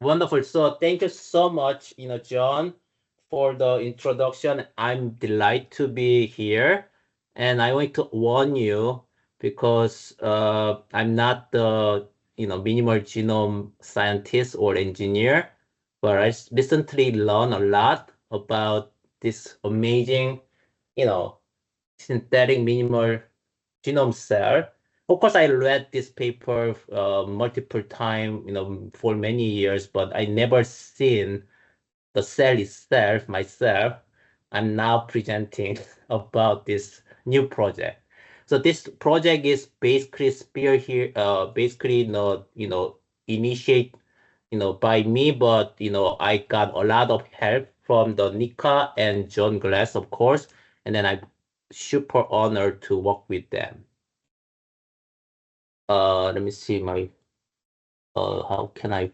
Wonderful. So thank you so much, John, for the introduction. I'm delighted to be here, and I want to warn you because I'm not the minimal genome scientist or engineer, but I recently learned a lot about this amazing, you know, synthetic minimal genome cell. Of course, I read this paper multiple times, for many years, but I never seen the cell itself myself. I'm now presenting about this new project. So this project is basically spear here, basically, initiate, by me, but, I got a lot of help from the Nika and John Glass, of course, and then I'm super honored to work with them. Let me see how can I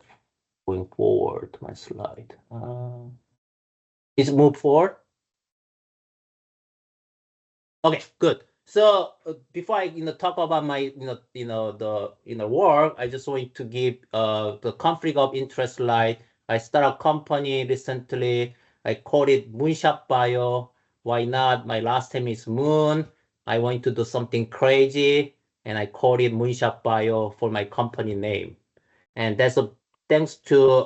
going forward my slide? Is it move forward? Okay, good. So before I talk about my the work, I just want to give the conflict of interest slide. I started a company recently. I called it Moonshot Bio. Why not? My last name is Moon. I want to do something crazy, and I called it Moonshot Bio for my company name. And that's a thanks to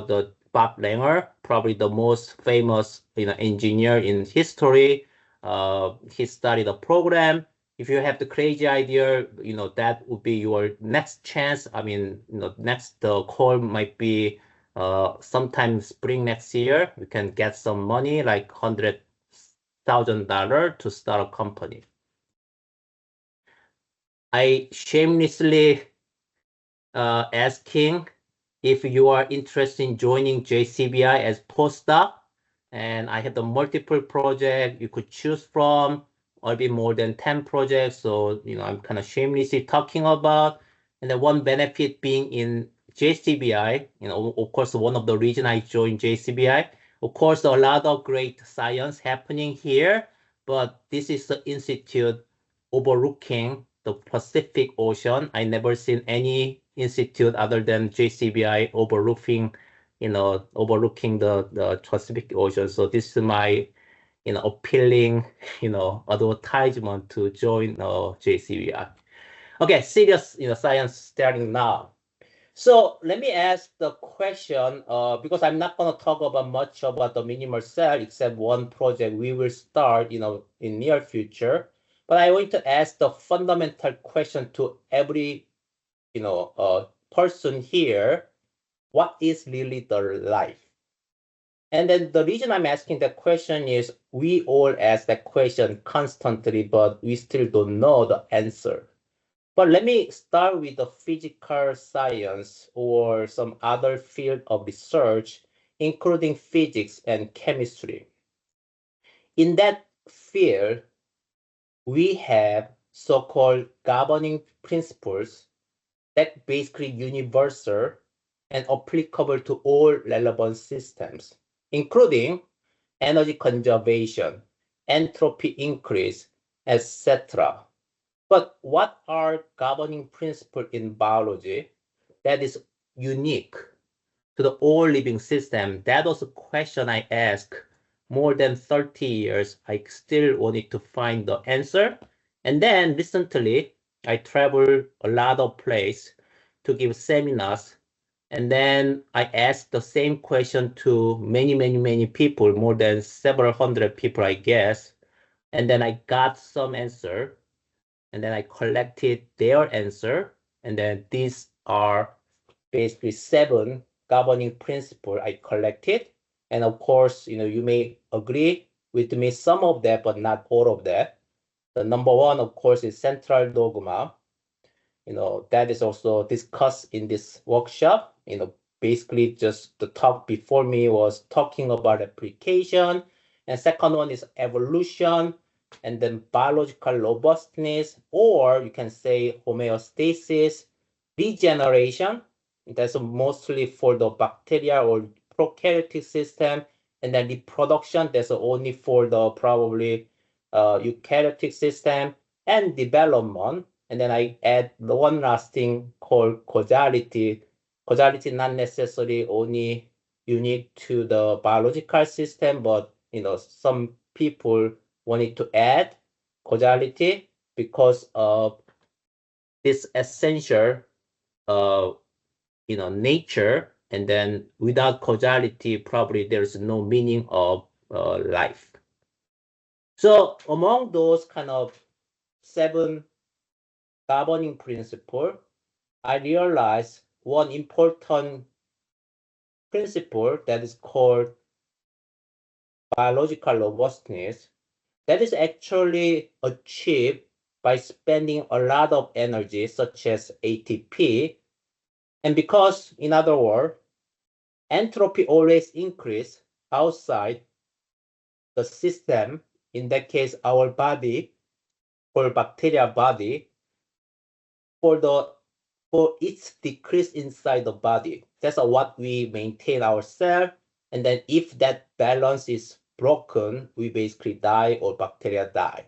the Bob Langer, probably the most famous engineer in history. He started a program. If you have the crazy idea, that would be your next chance. I mean, next call might be sometime spring next year. You can get some money, like $100,000 to start a company. I shamelessly asking if you are interested in joining JCBI as postdoc. And I have the multiple project you could choose from, or be more than 10 projects. So, I'm kind of shamelessly talking about. And the one benefit being in JCBI, of course, one of the reason I joined JCBI, of course, a lot of great science happening here, but this is the institute overlooking the Pacific Ocean. I never seen any institute other than JCBI overlooking the Pacific Ocean. So this is my, appealing, advertisement to join JCBI. Okay, serious, science starting now. So let me ask the question, because I'm not going to talk about much about the minimal cell, except one project we will start, in near future. But I want to ask the fundamental question to every, person here. What is really the life? And then the reason I'm asking that question is we all ask that question constantly, but we still don't know the answer. But let me start with the physical science or some other field of research, including physics and chemistry. In that field, we have so-called governing principles that basically universal and applicable to all relevant systems, including energy conservation, entropy increase, etc. But what are governing principles in biology that is unique to the all living system? That was a question I asked more than 30 years. I still wanted to find the answer. And then recently, I traveled a lot of places to give seminars. And then I asked the same question to many, many, many people, more than several hundred people, I guess. And then I got some answer, and then I collected their answer, and then these are basically 7 governing principles I collected. And of course, you may agree with me some of that, but not all of that. The number one, of course, is central dogma. That is also discussed in this workshop. Basically just the talk before me was talking about application. And second one is evolution, and then biological robustness, or you can say homeostasis, regeneration. That's mostly for the bacteria or prokaryotic system. And then reproduction, that's only for the probably eukaryotic system, and development. And then I add the one last thing called causality. causality not necessarily only unique to the biological system, but some people wanted to add causality because of this essential uh, nature, and then without causality, probably there's no meaning of life. So among those kind of 7 governing principle, I realized one important principle that is called biological robustness that is actually achieved by spending a lot of energy, such as ATP. And because, in other words, entropy always increase outside the system, in that case, our body or bacteria body, for its decrease inside the body. That's what we maintain our cell. And then if that balance is broken, we basically die or bacteria die.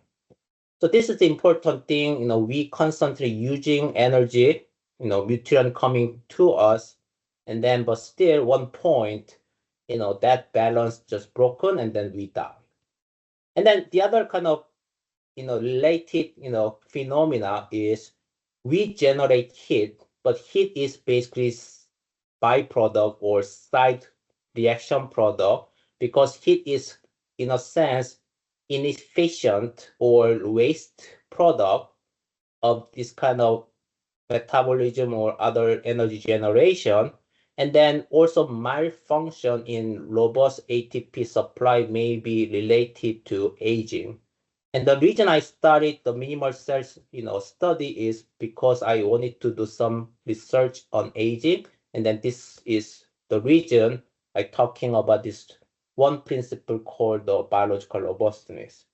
So this is the important thing, we constantly using energy, nutrient coming to us, and then, but still one point, that balance just broken and then we die. And then the other kind of, related, phenomena is we generate heat, but heat is basically byproduct or side reaction product because heat is, in a sense, inefficient or waste product of this kind of metabolism or other energy generation. And then also malfunction in robust ATP supply may be related to aging. And the reason I started the minimal cells, study is because I wanted to do some research on aging. And then this is the reason I'm talking about this one principle called the biological robustness.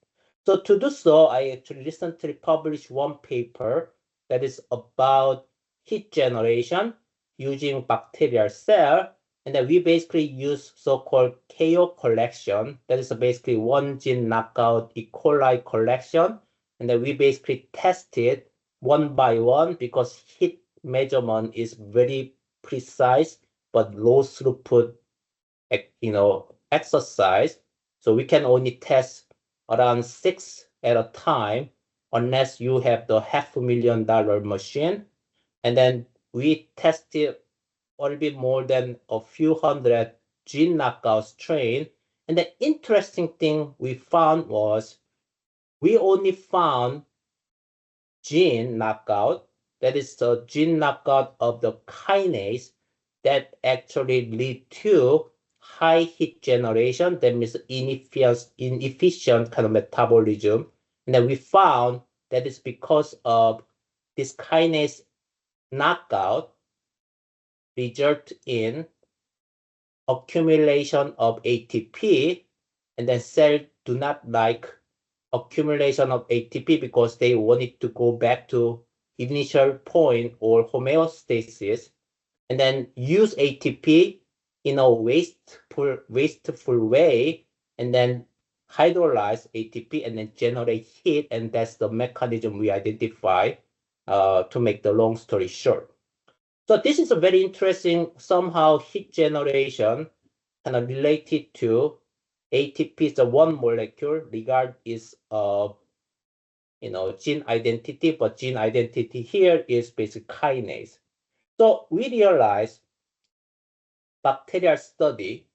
So to do so, I actually recently published one paper that is about heat generation using bacterial cell. And then we basically use so-called KO collection. That is basically one gene knockout E. coli collection. And then we basically tested one by one because heat measurement is very precise, but low throughput, exercise. So we can only test around 6 at a time unless you have the $500,000 machine. And then we tested a little bit more than a few hundred gene knockout strain. And the interesting thing we found was we only found gene knockout, that is the gene knockout of the kinase that actually lead to high heat generation, that means inefficient kind of metabolism. And then we found that it's because of this kinase knockout result in accumulation of ATP, and then cells do not like accumulation of ATP because they want it to go back to initial point or homeostasis, and then use ATP in a wasteful way, and then hydrolyze ATP and then generate heat, and that's the mechanism we identify to make the long story short. So this is a very interesting, somehow heat generation kind of related to ATP is the one molecule, regard is gene identity, but gene identity here is basic kinase. So we realize bacterial study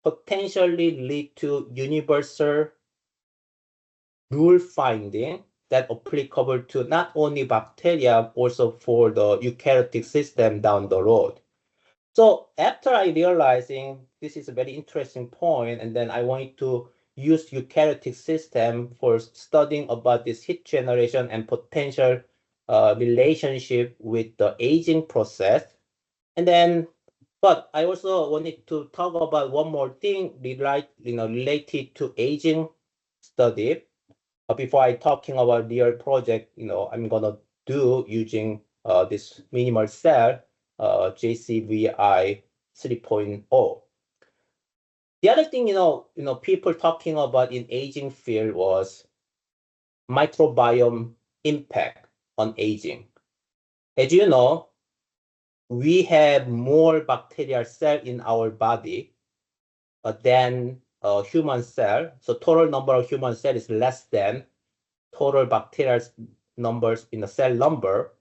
potentially lead to universal rule finding that applicable to not only bacteria, also for the eukaryotic system down the road. So after I realizing this is a very interesting point, and then I wanted to use eukaryotic system for studying about this heat generation and potential relationship with the aging process. And then, but I also wanted to talk about one more thing related to aging study. Before I talking about real project, I'm gonna do using this minimal cell JCVI 3.0. The other thing, people talking about in aging field was microbiome impact on aging. As you know, we have more bacterial cell in our body than a human cell. So total number of human cell is less than total bacterial numbers in the cell number.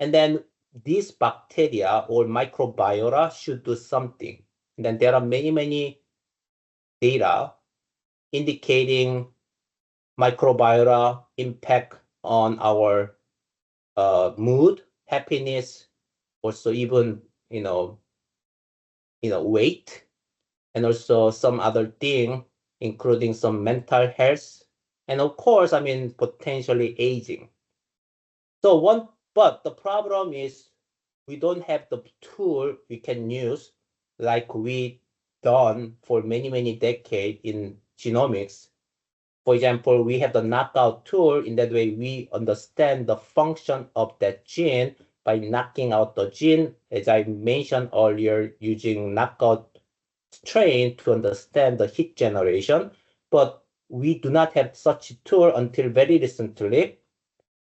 And then these bacteria or microbiota should do something. And then there are many, many data indicating microbiota impact on our mood, happiness, also even weight, and also some other thing, including some mental health, and of course, potentially aging. But the problem is we don't have the tool we can use like we done for many, many decades in genomics. For example, we have the knockout tool. In that way, we understand the function of that gene by knocking out the gene, as I mentioned earlier, using knockout strain to understand the heat generation. But we do not have such a tool until very recently.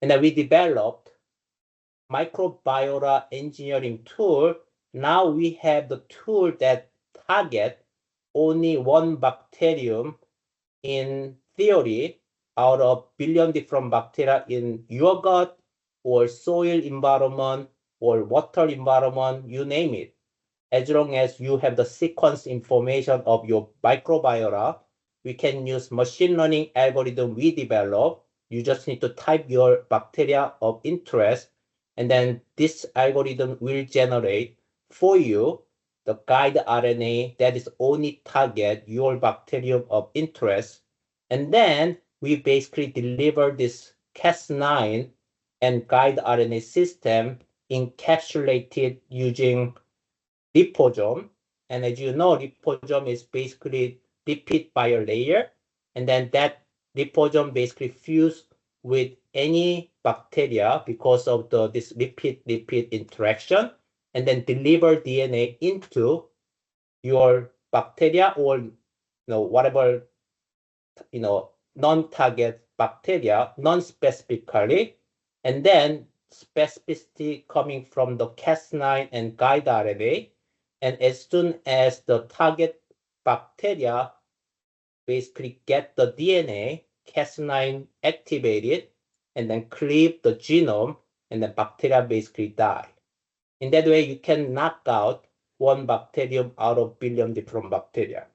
And then we developed microbiota engineering tool. Now we have the tool that target only one bacterium in theory out of billion different bacteria in your gut or soil environment or water environment, you name it. As long as you have the sequence information of your microbiota, we can use machine learning algorithm we develop. You just need to type your bacteria of interest, and then this algorithm will generate for you the guide RNA that is only target your bacterium of interest. And then we basically deliver this Cas9 and guide RNA system encapsulated using liposome. And as you know, liposome is basically lipid bilayer. And then that liposome basically fuse with any bacteria because of this lipid-lipid interaction, and then deliver DNA into your bacteria or whatever non-target bacteria non-specifically, and then specificity coming from the Cas9 and guide RNA. And as soon as the target bacteria basically get the DNA, Cas9 activated, and then cleave the genome, and the bacteria basically die. In that way, you can knock out one bacterium out of billion different bacteria.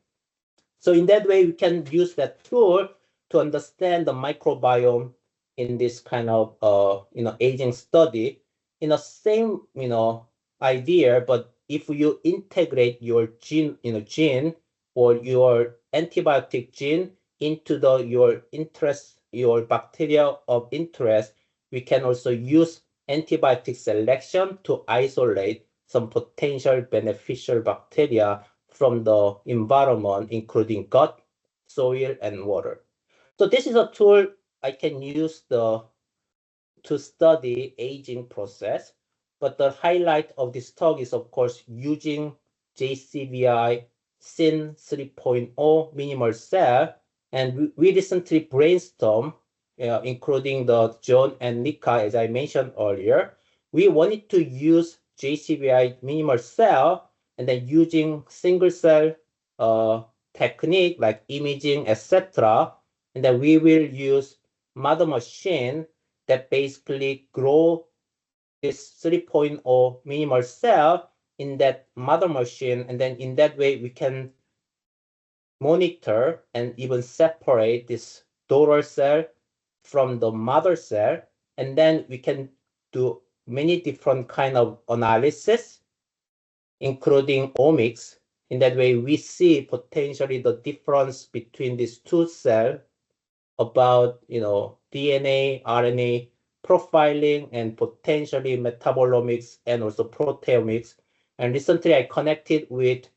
So in that way, we can use that tool to understand the microbiome in this kind of aging study. In the same idea, but if you integrate your gene or your antibiotic gene into your bacteria of interest, we can also use antibiotic selection to isolate some potential beneficial bacteria from the environment, including gut, soil, and water. So this is a tool I can use to study aging process. But the highlight of this talk is, of course, using JCVI SYN 3.0 minimal cell. And we recently brainstormed, including the John and Nika, as I mentioned earlier. We wanted to use JCVI minimal cell, and then using single cell technique like imaging, etc. And then we will use mother machine that basically grow this 3.0 minimal cell in that mother machine. And then in that way, we can monitor and even separate this daughter cell from the mother cell. And then we can do many different kind of analysis, including omics. In that way, we see potentially the difference between these two cells about DNA, RNA profiling, and potentially metabolomics and also proteomics. And recently I connected with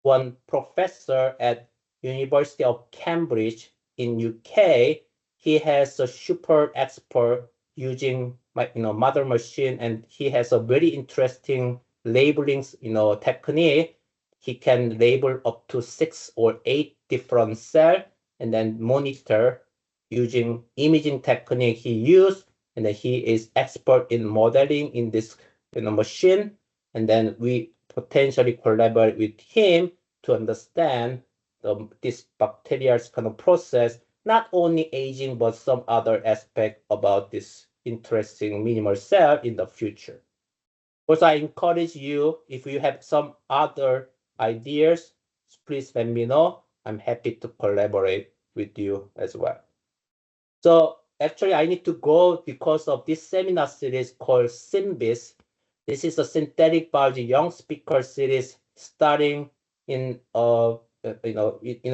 one professor at University of Cambridge in UK. He has a super expert using mother machine, and he has a very interesting labeling technique. He can label up to 6 or 8 different cells and then monitor using imaging technique he used, and then he is expert in modeling in this machine. and then we potentially collaborate with him to understand this bacterial kind of process, not only aging, but some other aspect about this interesting minimal cell in the future. Also, I encourage you, if you have some other ideas, please let me know. I'm happy to collaborate with you as well. So actually, I need to go because of this seminar series called SYMBIS. This is a synthetic biology young speaker series starting in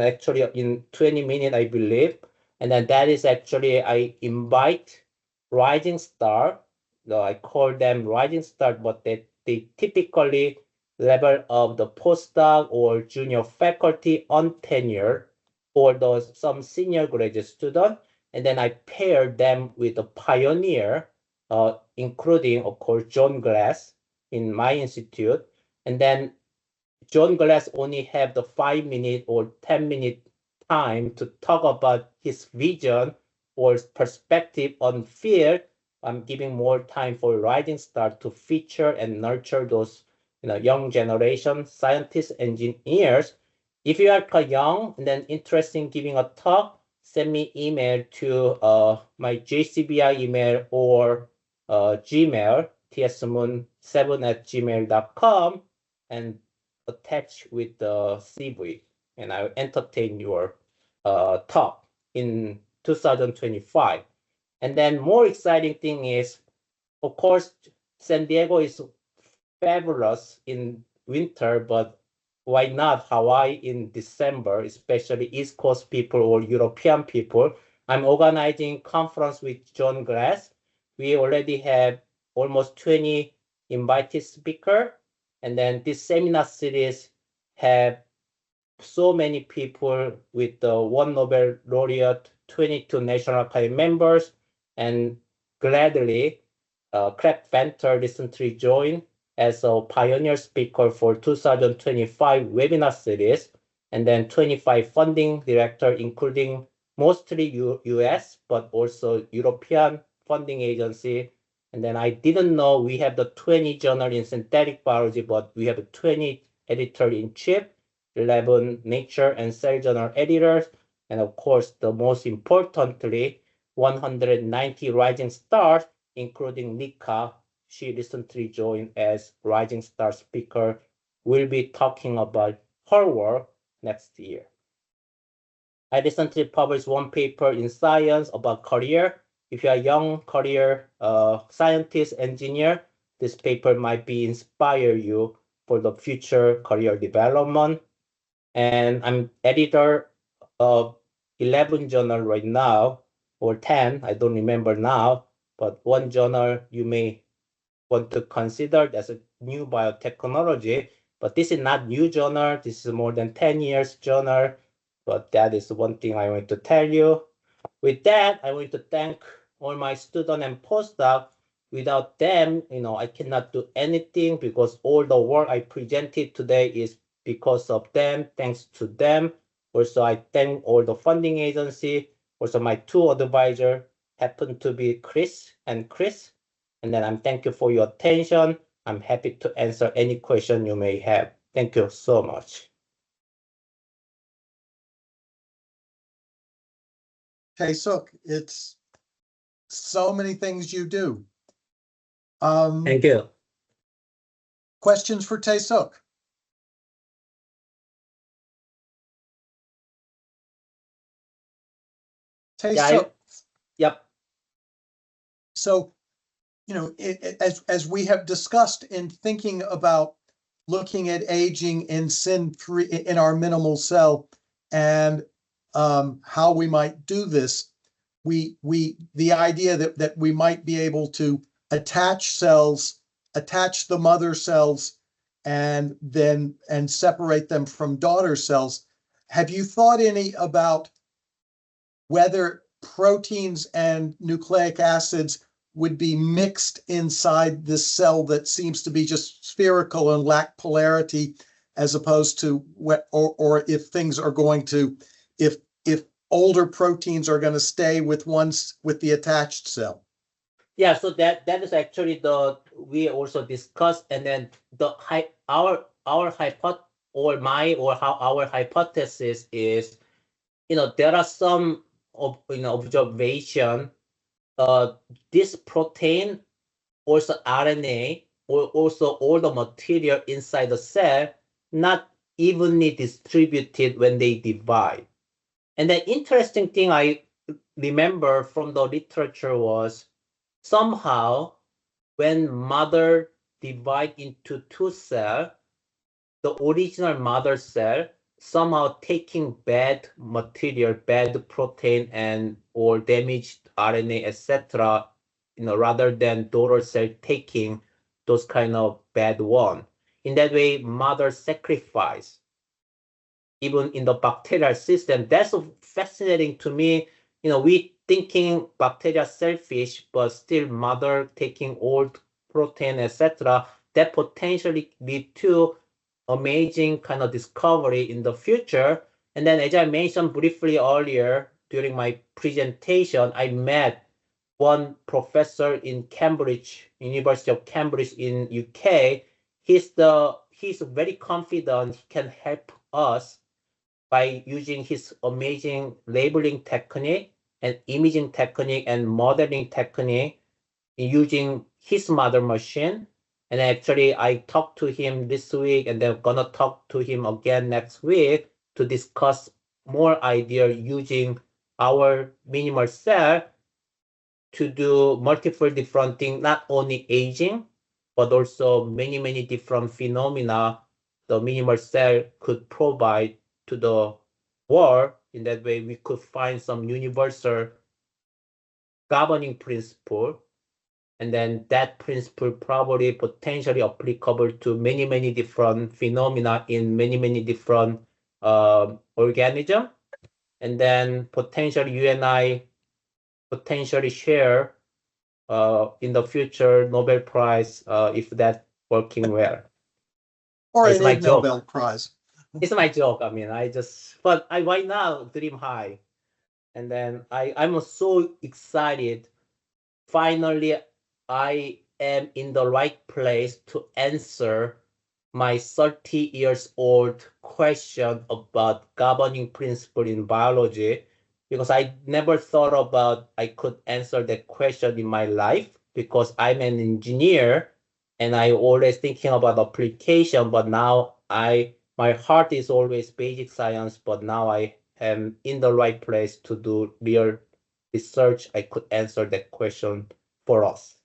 actually in 20 minutes, I believe. And then that is actually I invite rising star. I call them rising star, but they typically level of the postdoc or junior faculty on tenure or those some senior graduate student, and then I pair them with a pioneer, including, of course, John Glass in my institute. And then John Glass only have the 5 minute or 10 minute time to talk about his vision or perspective on field. I'm giving more time for Rising Star to feature and nurture those young generation scientists, engineers. If you are young and then interested in giving a talk, send me email to my JCBI email or Gmail, tsmoon7@gmail.com, and attach with the CV, and I'll entertain your talk in 2025. And then more exciting thing is, of course, San Diego is fabulous in winter, but why not Hawaii in December, especially East Coast people or European people? I'm organizing conference with John Glass. We already have almost 20 invited speaker, and then this seminar series have so many people with the one Nobel laureate, 22 National Academy members, and gladly, Craig Venter recently joined as a pioneer speaker for 2025 webinar series, and then 25 funding director, including mostly US, but also European funding agency. And then I didn't know we have the 20 journal in synthetic biology, but we have 20 editor-in-chief, 11 Nature and Cell Journal editors, and of course, the most importantly, 190 rising stars, including Nika. She recently joined as rising star speaker. We'll be talking about her work next year. I recently published one paper in Science about career. If you're a young career scientist, engineer, this paper might be inspire you for the future career development. And I'm editor of 11 journal right now, or 10, I don't remember now, but one journal you may want to consider as a new biotechnology, but this is not new journal, this is more than 10 years journal, but that is one thing I want to tell you. With that, I want to thank all my students and postdocs. Without them, I cannot do anything because all the work I presented today is because of them, thanks to them. Also, I thank all the funding agency. Also, my two advisors happen to be Chris and Chris. And then I'm thank you for your attention. I'm happy to answer any question you may have. Thank you so much. Seok, it's so many things you do. Thank you. Questions for Seok? Seok. Yep. So, as we have discussed in thinking about looking at aging in SYN3 in our minimal cell and how we might do this, the idea that we might be able to attach the mother cells and separate them from daughter cells. Have you thought any about whether proteins and nucleic acids would be mixed inside this cell that seems to be just spherical and lack polarity, as opposed to or if things are going to, if older proteins are going to stay with the attached cell? Yeah, so that is actually the we also discussed, and then our hypot or my or how our hypothesis is, there are some observation. This protein, also RNA, or also all the material inside the cell, not evenly distributed when they divide. And the interesting thing I remember from the literature was somehow when mother divide into two cells, the original mother cell somehow taking bad material, bad protein and or damaged RNA, etc., rather than daughter cell taking those kind of bad one. In that way, mother sacrifice even in the bacterial system. That's fascinating to me. We thinking bacteria selfish, but still mother taking old protein, etc. That potentially lead to amazing kind of discovery in the future. And then, as I mentioned briefly earlier during my presentation, I met one professor in Cambridge, University of Cambridge in UK. He's very confident he can help us by using his amazing labeling technique and imaging technique and modeling technique using his mother machine. And actually, I talked to him this week, and then gonna talk to him again next week to discuss more idea using our minimal cell to do multiple different things, not only aging, but also many, many different phenomena the minimal cell could provide to the world. In that way, we could find some universal governing principle, and then that principle probably potentially applicable to many, many different phenomena in many, many different organisms. And then potentially you and I potentially share in the future Nobel Prize if that working well. Or It's an my Ig joke. Nobel Prize. It's my joke. I mean, but I right now dream high, and then I'm so excited. Finally, I am in the right place to answer my 30 years old question about governing principle in biology, because I never thought about I could answer that question in my life because I'm an engineer and I always thinking about application, but now my heart is always basic science, but now I am in the right place to do real research. I could answer that question for us.